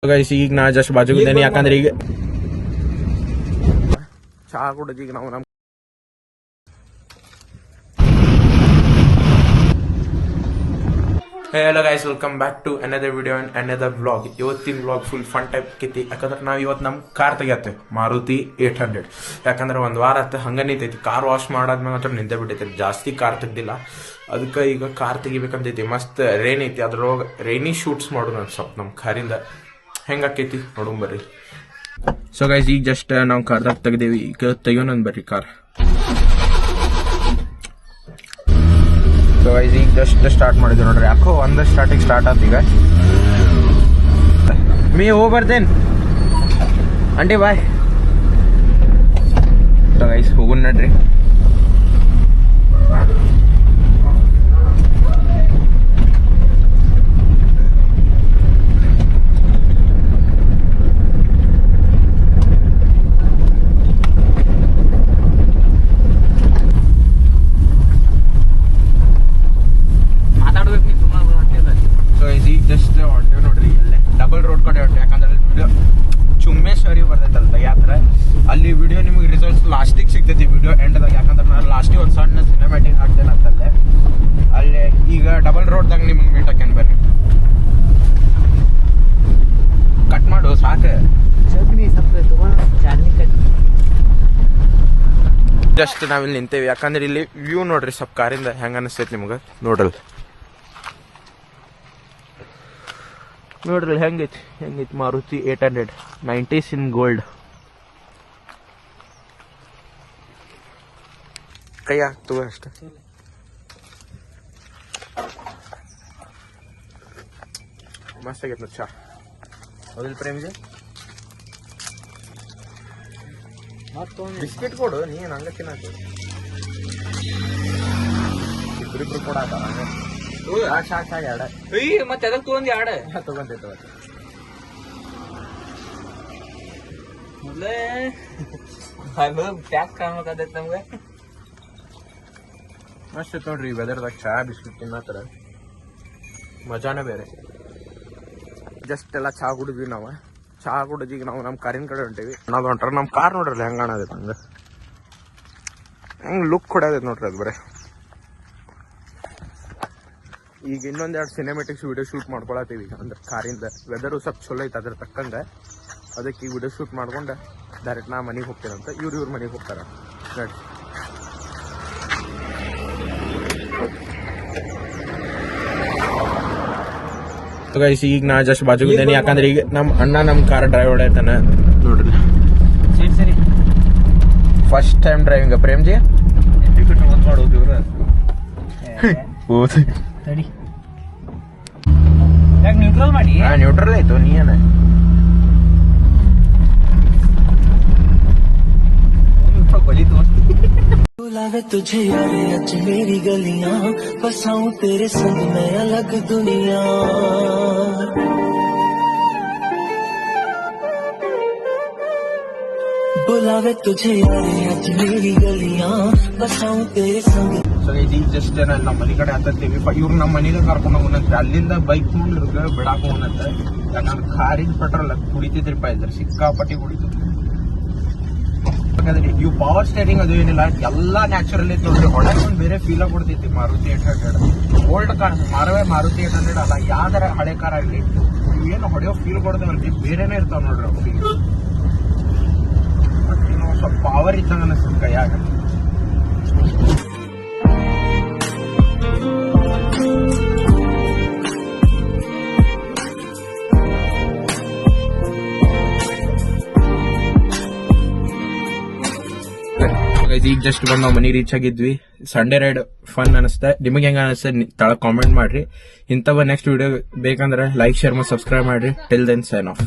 Guys ಈಗ ನಾ just ಬಾಜುಗಿದ್ದೇನೆ ಯಾಕಂದ್ರೆ ಈಗ ಚಹಾ ಕುಡಿದು ಈಗ ನಾವು hello guys, welcome back to another video and another vlog. ಇವತ್ತಿನ ವ್ಲಾಗ್ ಫುಲ್ ಫನ್ ಟೈಪ್ ಕಿತಿ ಯಾಕಂದ್ರೆ ನಾವು ಇವತ್ತು ನಮ್ಮ ಕಾರ್ ತೆಗಿಯತ್ತೆ ಮಾರುತಿ 800. ಯಾಕಂದ್ರೆ ಒಂದು ವಾರ ಆತ ಹಂಗ ನಿಂತೈತಿ. ಕಾರ್ ವಾಶ್ ಮಾಡಾದ್ಮೇಲೆ ಮಾತ್ರ ನಿಂತೆ ಬಿಟ್ಟೈತಿ, ಜಾಸ್ತಿ ಕಾರ್ ತೆಗ್ದಿಲ್ಲ. ಅದಕ್ಕೆ ಈಗ ಕಾರ್ ತೆಗಿಬೇಕಂತೈತಿ. ಮಸ್ತ್ ರೇನ್ ಐತಿ, ಅದ್ರೊಳಗೆ ರೈನಿ ಶೂಟ್ಸ್ ಮಾಡೋದು ನಾನು ಸ್ವಲ್ಪ ನಮ್ಮ ಕಾರಿಂದ ಹೆಂಗಾಕೈತಿ ನೋಡೋಣ ಬರ್ರಿ. ಸೊ ಗೈಸ್ ಈಗ ಜಸ್ಟ್ ನಾವು ಕಾರ್ದಾಗ ತೆಗ್ದೇವಿ, ಈಗ ತೆಗಿಯೋಣ ಬರ್ರಿ ಕಾರ್. ಸೊ ಗೈಸ್ ಈಗ ಜಸ್ಟ್ ಸ್ಟಾರ್ಟ್ ಮಾಡಿದ್ವಿ ನೋಡ್ರಿ, ಯಾಕೋ ಒಂದ ಸ್ಟಾರ್ಟಿಂಗ್ ಸ್ಟಾರ್ಟ್ ಆತ. ಈಗ ಮೀ ಹೋಗಿ ಬರ್ತೇನೆ ಅಂಟಿ ಬಾಯ್. ಸೊ ಗೈಸ್ ಹೋಗುನ್ ನಡ್ರಿ. ಜಸ್ಟ್ ಹೊಂಟೇವ್ ನೋಡ್ರಿ, ಅಲ್ಲೇ ಡಬಲ್ ರೋಡ್ ಕಡೆ ಹೊಂಟೆ. ಯಾಕಂದ್ರೆ ವಿಡಿಯೋ ಚುಮ್ಮೇಶ್ವರಿ ಬರ್ತೈತಲ್ಲ ಯಾತ್ರ, ಅಲ್ಲಿ ವಿಡಿಯೋ ನಿಮಗೆ ರಿಸಲ್ಟ್ಸ್ ಲಾಸ್ಟಿಗೆ ಸಿಗ್ತೈತಿ ವಿಡಿಯೋ ಎಂಡ್ದಾಗ. ಯಾಕಂದ್ರೆ ನಾನು ಲಾಸ್ಟಿಗೆ ಒಂದು ಸಣ್ಣ ಸಿನಿಮ್ಯಾಟಿಕ್ ಹಾಕ್ತೇನೆ ಅಂತಲ್ಲೇ. ಅಲ್ಲೇ ಈಗ ಡಬಲ್ ರೋಡ್ದಾಗ ನಿಮಗೆ ಮೀಟ್ ಹಾಕೇನ್ ಬರ್ರಿ. ಕಟ್ ಮಾಡು ಸಾಕು. ಜಸ್ಟ್ ನಾವಿಲ್ಲಿ ನಿಂತೇವಿ, ಯಾಕಂದ್ರೆ ಇಲ್ಲಿ ವ್ಯೂ ನೋಡ್ರಿ ಸ್ವಲ್ಪ ಕಾರಿಂದ ಹೆಂಗ ಅನಿಸ್ತೈತಿ ನಿಮ್ಗೆ ನೋಡ್ರಲ್. ನೋಡ್ರಿ ಹೆಂಗೈತಿ ಮಾರುತಿ 800 90s ಇನ್ ಗೋಲ್ಡ್. ಕೈ ಹಾಕ್ತವ ಅಷ್ಟೇ. ಮಸ್ತ್ ಆಗೈತೆ ನೋಡಿ ಚಾ. ಹೌದಿಲ್ಲ ಪ್ರೇಮಿಗೆ ಬಿಸ್ಕೆಟ್ ಕೊಡು, ನೀನು ಹಂಗ ತಿನ್ನಕ್ಕೆ ಇಬ್ರಿಬ್ರು ಕೊಡಾಕ ಮತ್ತೆ ಅದಕ್ಕೆ ತಗೊಂಡಿ ಆಡ ತಗೊಂಡೈತ ಮೊದಲೇ ಪ್ಯಾಕ್ ಕಾಣ್ಬೇಕೈತೆ ನಮ್ಗೆ. ಮಸ್ತ್ ಇತ್ತು ನೋಡ್ರಿ ವೆದರ್ದಾಗ ಚಾ ಬಿಸ್ಕಿಟ್ ತಿನ್ನತ್ತಾರ, ಮಜಾನೇ ಬೇರೆ. ಜಸ್ಟ್ ಎಲ್ಲ ಚಹಾ ಕುಡಿದ್ವಿ ನಾವು. ಚಹಾ ಕುಡಿದೀಗ ನಾವು ನಮ್ಮ ಕಾರಿನ ಕಡೆ ಹೊಂಟೇವಿ. ನಾವು ಹೊಂಟ್ರ ನಮ್ಮ ಕಾರ್ ನೋಡ್ರಲ್ಲ ಹೆಂಗ ಕಾಣದೈತೆ ಹಂಗ ಹೆಂಗ್ ಲುಕ್ ಕೊಡೋದೈತೆ ನೋಡ್ರಿ ಅದು ಬರೇ. ಈಗ ಇನ್ನೊಂದೆರಡು ಸಿನಿಮ್ಯಾಟಿಕ್ಸ್ ವಿಡಿಯೋ ಶೂಟ್ ಮಾಡ್ಕೊಳತ್ತೀವಿ. ಅಂದ್ರೆ ಕಾರಿಂದ ವೆದರು ಸ್ವಲ್ಪ ಚಲೋ ಐತೆ ಅದ್ರ ತಕ್ಕಂಗ. ಅದಕ್ಕೆ ಈ ವಿಡಿಯೋ ಶೂಟ್ ಮಾಡ್ಕೊಂಡು ಡೈರೆಕ್ಟ್ ನಾ ಮನೆಗೆ ಹೋಗ್ತೇನಂತ, ಇವ್ರ ಮನೆಗೆ ಹೋಗ್ತಾರ. ಗೈಸ್ ಈಗ ನಾ ಜಸ್ಟ್ ಬಾಜುಗಿದ್ದೇನೆ, ಯಾಕಂದ್ರೆ ಈಗ ನಮ್ಮ ಅಣ್ಣ ನಮ್ಮ ಕಾರ್ ಡ್ರೈವ್ ಹೊಡ್ಯಾತಾನ ನೋಡ್ರಿ. ಸರಿ first time driving Premji neutral ಮಾಡಿ. ನ್ಯೂಟ್ರಲ್ ಆಯ್ತು ನೀ ಏನ बुलावे तुझे यारे अच मेरी गलियां, बसाऊं तेरे संग में अलग दुनिया. बुलावे तुझे यारे अच मेरी गलियां, बसाऊं तेरे संग. ಈಗ ಜಸ್ಟ್ ನಮ್ಮ ಮನೆ ಕಡೆ ಹತ್ತೀವಿ. ಇವ್ರು ನಮ್ಮ ಮನೆಗೆ ಕರ್ಕೊಂಡು ಹೋಗೋಣಂತೆ, ಅಲ್ಲಿಂದ ಬೈಕ್ ತಗೊಂಡು ಬಿಡಾಕ ಹೋಗೋಣಂತೆ. ಯಾಕಂದ್ರೆ ಕಾರಿನ ಪೆಟ್ರೋಲ್ ಕುಡಿತಿದ್ರಿಪ್ಪ ಇದ್ರೆ ಸಿಕ್ಕಾಪಟ್ಟಿ ಕುಡಿತೈತಿ. ಯಾಕಂದ್ರೆ ಇವು ಪವರ್ ಸ್ಟೇರಿಂಗ್ ಅದು ಏನಿಲ್ಲ, ಎಲ್ಲಾ ನ್ಯಾಚುರಲ್ ಐತಿ ನೋಡ್ರಿ. ಹೊಡಕ್ ಒಂದು ಬೇರೆ ಫೀಲ್ ಕೊಡ್ತೈತಿ ಮಾರುತಿ 800. ಓಲ್ಡ್ ಕಾರ್ ಮಾರುತಿ 800 ಅಲ್ಲ, ಯಾವ್ದಾರ ಹಳೆ ಕಾರ್ ಆಗ್ಲಿ ಏನು ಹೊಡೆಯೋ ಫೀಲ್ ಕೊಡ್ತೇವಲ್ರಿ, ಬೇರೆನೇ ಇರ್ತಾವ ನೋಡ್ರಿ ಅವ್ ಫೀಲ್. ಸ್ವಲ್ಪ ಪವರ್ ಇದ್ದಂಗ ಅನಿಸ್ತದೆ ಕೈಯಾಗ. ಈಗ ಜಸ್ಟ್ ಬಂದು ನಾವು ಮನೆ ರೀಚ್ ಆಗಿದ್ವಿ. ಸಂಡೇ ರೈಡ್ ಫನ್ ಅನಿಸ್ತಾ, ನಿಮಗೆ ಹೆಂಗ ಅನಿಸ್ತಾ ತಳ ಕಾಮೆಂಟ್ ಮಾಡ್ರಿ. ಇಂಥವ ನೆಕ್ಸ್ಟ್ ವಿಡಿಯೋ ಬೇಕಂದ್ರೆ ಲೈಕ್ ಶೇರ್ ಮತ್ತು ಸಬ್ಸ್ಕ್ರೈಬ್ ಮಾಡ್ರಿ. Till then sign of.